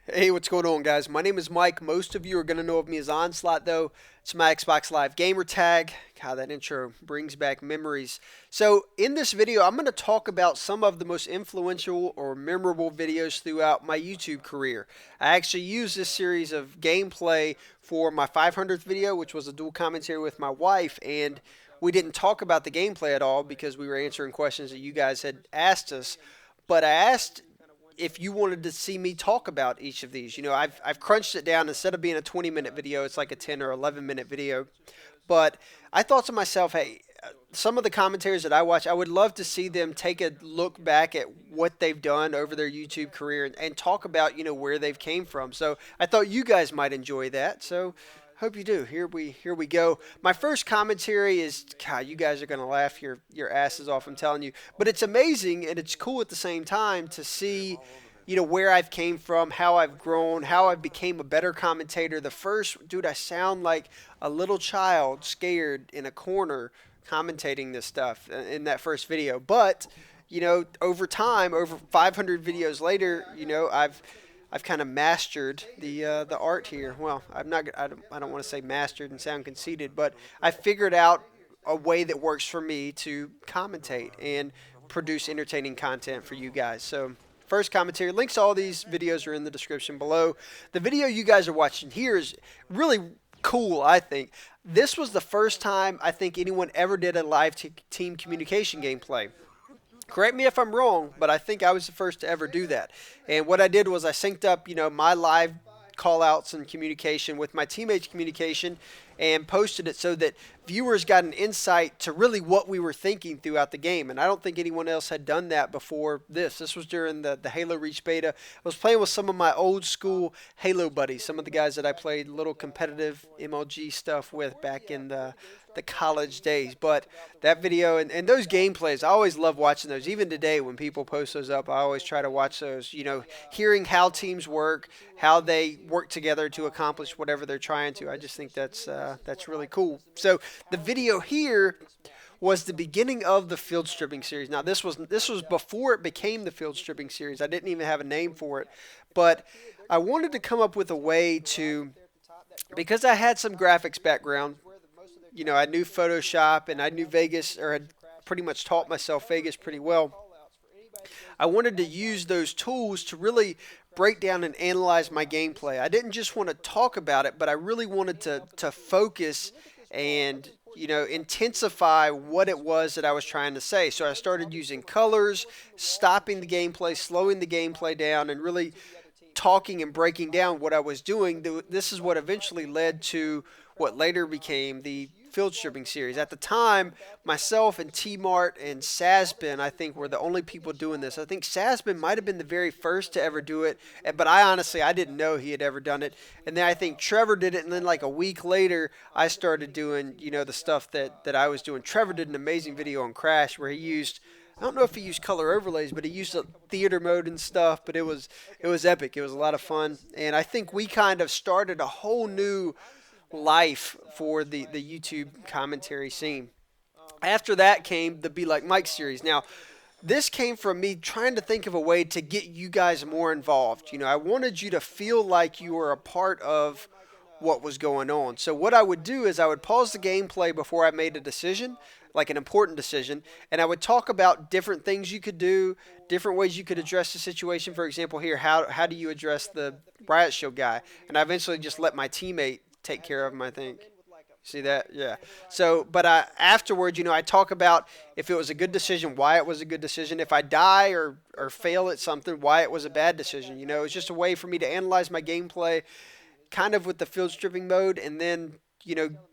Hey, what's going on, guys? My name is Mike. Most of you are going to know of me as Onslaught, though. It's my Xbox Live gamer tag. God, that intro brings back memories. So, in this video, I'm going to talk about some of the most influential or memorable videos throughout my YouTube career. I actually used this series of gameplay for my 500th video, which was a dual commentary with my wife, and we didn't talk about the gameplay at all because we were answering questions that you guys had asked us. But I asked if you wanted to see me talk about each of these. I've crunched it down. Instead of being a 20-minute video, it's like a 10 or 11-minute video. But I thought to myself, hey, some of the commentaries that I watch, I would love to see them take a look back at what they've done over their YouTube career and talk about, where they've came from. So I thought you guys might enjoy that. So hope you do. Here we go. My first commentary is, God, you guys are gonna laugh your asses off. I'm telling you, but it's amazing and it's cool at the same time to see, where I've came from, how I've grown, how I became a better commentator. The first, dude, I sound like a little child scared in a corner commentating this stuff in that first video. But over time, over 500 videos later, I've kind of mastered the art here. Well, I don't want to say mastered and sound conceited, but I figured out a way that works for me to commentate and produce entertaining content for you guys. So, first commentary, links to all these videos are in the description below. The video you guys are watching here is really cool, I think. This was the first time I think anyone ever did a live team communication gameplay. Correct me if I'm wrong, but I think I was the first to ever do that. And what I did was I synced up, my live callouts and communication with my teammates' communication and posted it so that viewers got an insight to really what we were thinking throughout the game. And I don't think anyone else had done that before this. This was during the Halo Reach beta. I was playing with some of my old school Halo buddies, some of the guys that I played little competitive MLG stuff with back in the college days. But that video and those gameplays, I always love watching those. Even today when people post those up, I always try to watch those, hearing how teams work, how they work together to accomplish whatever they're trying to. I just think that's really cool. So the video here was the beginning of the field stripping series. Now this was before it became the field stripping series. I didn't even have a name for it, but I wanted to come up with a way to, because I had some graphics background. I knew Photoshop and I knew Vegas, or had pretty much taught myself Vegas pretty well. I wanted to use those tools to really break down and analyze my gameplay. I didn't just want to talk about it, but I really wanted to focus and intensify what it was that I was trying to say. So I started using colors, stopping the gameplay, slowing the gameplay down, and really talking and breaking down what I was doing. This is what eventually led to what later became the field stripping series. At the time, myself and T-Mart and Sasbin, I think, were the only people doing this. I think Sasbin might have been the very first to ever do it, but I didn't know he had ever done it. And then I think Trevor did it, and then like a week later, I started doing, the stuff that I was doing. Trevor did an amazing video on Crash where he used, I don't know if he used color overlays, but he used a theater mode and stuff, but it was epic. It was a lot of fun. And I think we kind of started a whole new life for the YouTube commentary scene. After that came the Be Like Mike series. Now, this came from me trying to think of a way to get you guys more involved. I wanted you to feel like you were a part of what was going on. So what I would do is I would pause the gameplay before I made a decision, like an important decision, and I would talk about different things you could do, different ways you could address the situation. For example, here, how do you address the riot shield guy? And I eventually just let my teammate take care of him, I think. See that? Yeah. So, but afterwards, I talk about if it was a good decision, why it was a good decision. If I die or fail at something, why it was a bad decision. It's just a way for me to analyze my gameplay, kind of with the field stripping mode, and then,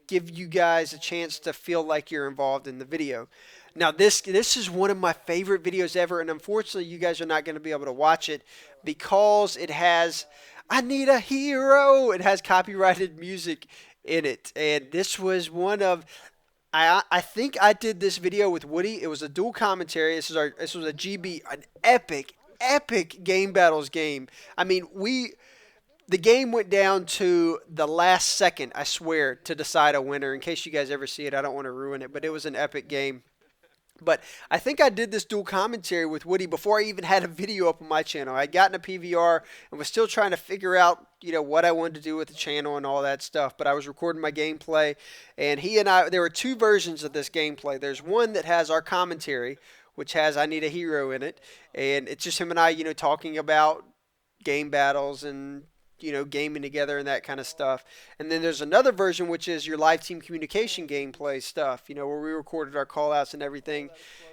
give you guys a chance to feel like you're involved in the video. Now, this is one of my favorite videos ever, and unfortunately, you guys are not going to be able to watch it because it has "I Need a Hero." It has copyrighted music in it, and this was one of, I think I did this video with Woody. It was a dual commentary. This was a GB, an epic game battles game. I mean, the game went down to the last second, I swear, to decide a winner. In case you guys ever see it, I don't want to ruin it, but it was an epic game. But I think I did this dual commentary with Woody before I even had a video up on my channel. I'd gotten a PVR and was still trying to figure out, what I wanted to do with the channel and all that stuff. But I was recording my gameplay, and he and I, there were two versions of this gameplay. There's one that has our commentary, which has I Need a Hero in it, and it's just him and I, talking about game battles and gaming together and that kind of stuff. And then there's another version which is your live team communication gameplay stuff, where we recorded our callouts and everything.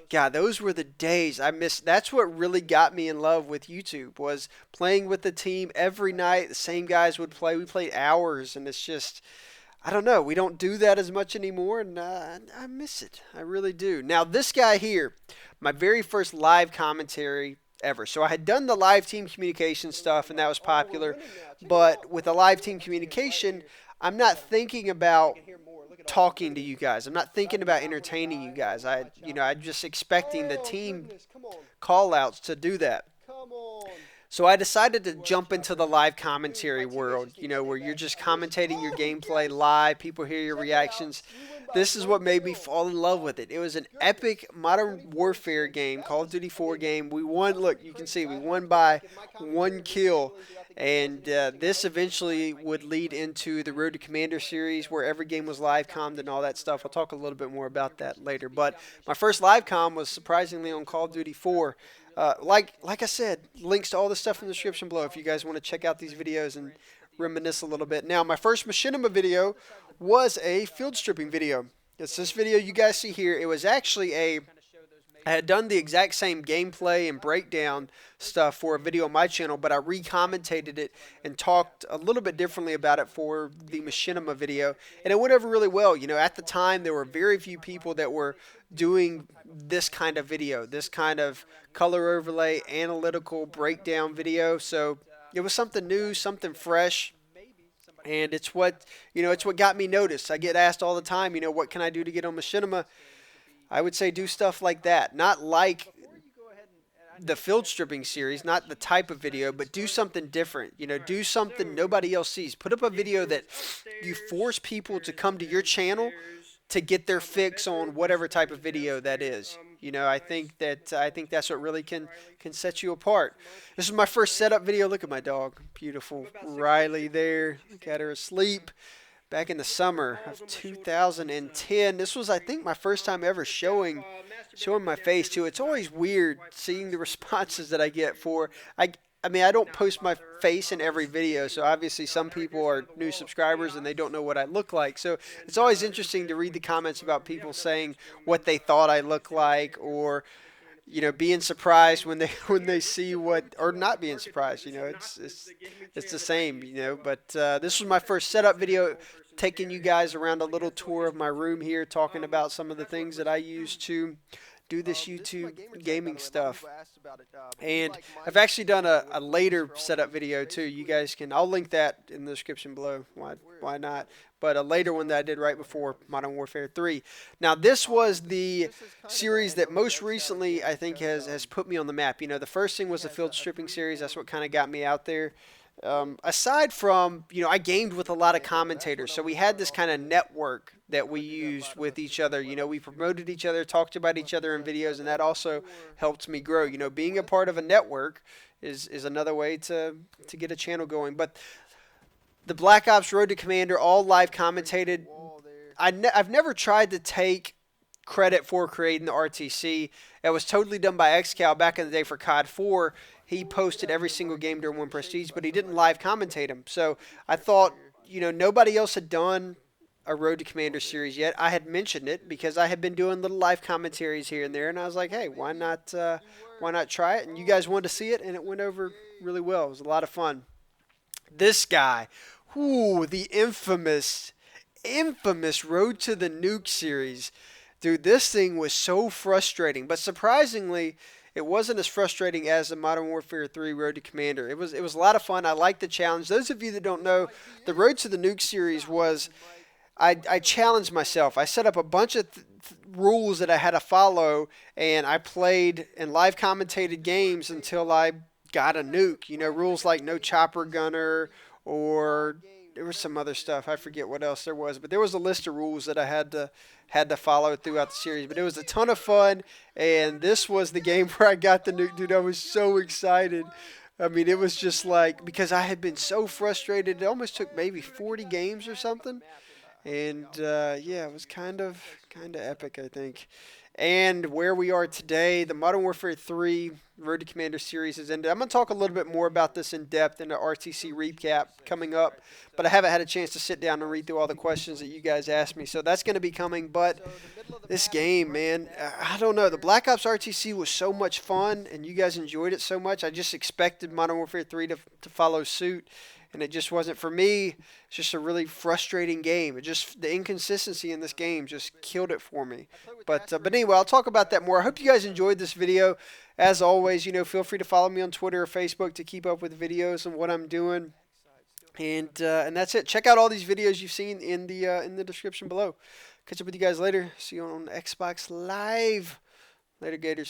God, those were the days I missed. That's what really got me in love with YouTube, was playing with the team every night. The same guys would play. We played hours, and it's just, I don't know. We don't do that as much anymore, and I miss it. I really do. Now, this guy here, my very first live commentary ever. So I had done the live team communication stuff, and that was popular. But with the live team communication, I'm not thinking about talking to you guys. I'm not thinking about entertaining you guys. I'm just expecting the team call-outs to do that. So I decided to jump into the live commentary world, where you're just commentating your gameplay live, people hear your reactions. This is what made me fall in love with it. It was an epic Modern Warfare game, Call of Duty 4 game. We won, look, you can see, we won by 1 kill. And this eventually would lead into the Road to Commander series, where every game was live commed and all that stuff. I'll talk a little bit more about that later. But my first live comm was surprisingly on Call of Duty 4. Like I said, links to all the stuff in the description below if you guys want to check out these videos and reminisce a little bit. Now, my first Machinima video was a field stripping video. It's this video you guys see here. It was actually I had done the exact same gameplay and breakdown stuff for a video on my channel, but I re-commentated it and talked a little bit differently about it for the Machinima video, and it went over really well. At the time, there were very few people that were doing this kind of video, this kind of color overlay, analytical breakdown video, so it was something new, something fresh. And it's what got me noticed. I get asked all the time, what can I do to get on Machinima? I would say do stuff like that. Not like the field stripping series, not the type of video, but do something different. Do something nobody else sees. Put up a video that you force people to come to your channel to get their fix on whatever type of video that is. I think that's what really can set you apart. This is my first setup video. Look at my dog. Beautiful Riley there. Look at her asleep. Back in the summer of 2010. This was, I think, my first time ever showing my face too. It's always weird seeing the responses that I get for. I mean, I don't post my face in every video, so obviously some people are new subscribers and they don't know what I look like. So it's always interesting to read the comments about people saying what they thought I looked like, or being surprised when they see what, or not being surprised. It's the same. But this was my first setup video, taking you guys around a little tour of my room here, talking about some of the things that I use to do this YouTube gaming stuff. And I've actually done a later setup video too. You guys can, I'll link that in the description below. Why not? But a later one that I did right before Modern Warfare 3. Now, this was the series that most recently, I think, has put me on the map. The first thing was the field stripping series. That's what kind of got me out there. Aside from, I gamed with a lot of commentators. So we had this kind of network that we used with each other. We promoted each other, talked about each other in videos, and that also helped me grow. Being a part of a network is another way to get a channel going. But the Black Ops Road to Commander, all live commentated. I've never tried to take credit for creating the RTC. It was totally done by XCal back in the day for COD 4. He posted every single game during One Prestige, but he didn't live commentate them. So I thought, nobody else had done a Road to Commander series yet. I had mentioned it because I had been doing little live commentaries here and there, and I was like, hey, why not try it? And you guys wanted to see it, and it went over really well. It was a lot of fun. This guy, the infamous Road to the Nuke series. Dude, this thing was so frustrating, but surprisingly, it wasn't as frustrating as the Modern Warfare 3 Road to Commander. It was a lot of fun. I liked the challenge. Those of you that don't know, the Road to the Nuke series was, I challenged myself. I set up a bunch of rules that I had to follow, and I played and live commentated games until I got a nuke. Rules like no chopper gunner, or there was some other stuff. I forget what else there was, but there was a list of rules that I had to follow throughout the series. But it was a ton of fun, and this was the game where I got the nuke, dude. I was so excited. I mean, it was just like, because I had been so frustrated. It almost took maybe 40 games or something, and yeah, it was kind of epic, I think. And where we are today, the Modern Warfare 3 Road to Commander series has ended. I'm going to talk a little bit more about this in depth in the RTC recap coming up, but I haven't had a chance to sit down and read through all the questions that you guys asked me, so that's going to be coming. But this game, man, I don't know. The Black Ops RTC was so much fun, and you guys enjoyed it so much. I just expected Modern Warfare 3 to follow suit, and it just wasn't for me. It's just a really frustrating game. It just, the inconsistency in this game just killed it for me. But anyway, I'll talk about that more. I hope you guys enjoyed this video. As always, you know, feel free to follow me on Twitter or Facebook to keep up with videos and what I'm doing. And that's it. Check out all these videos you've seen in the description below. Catch up with you guys later. See you on Xbox Live. Later, Gators.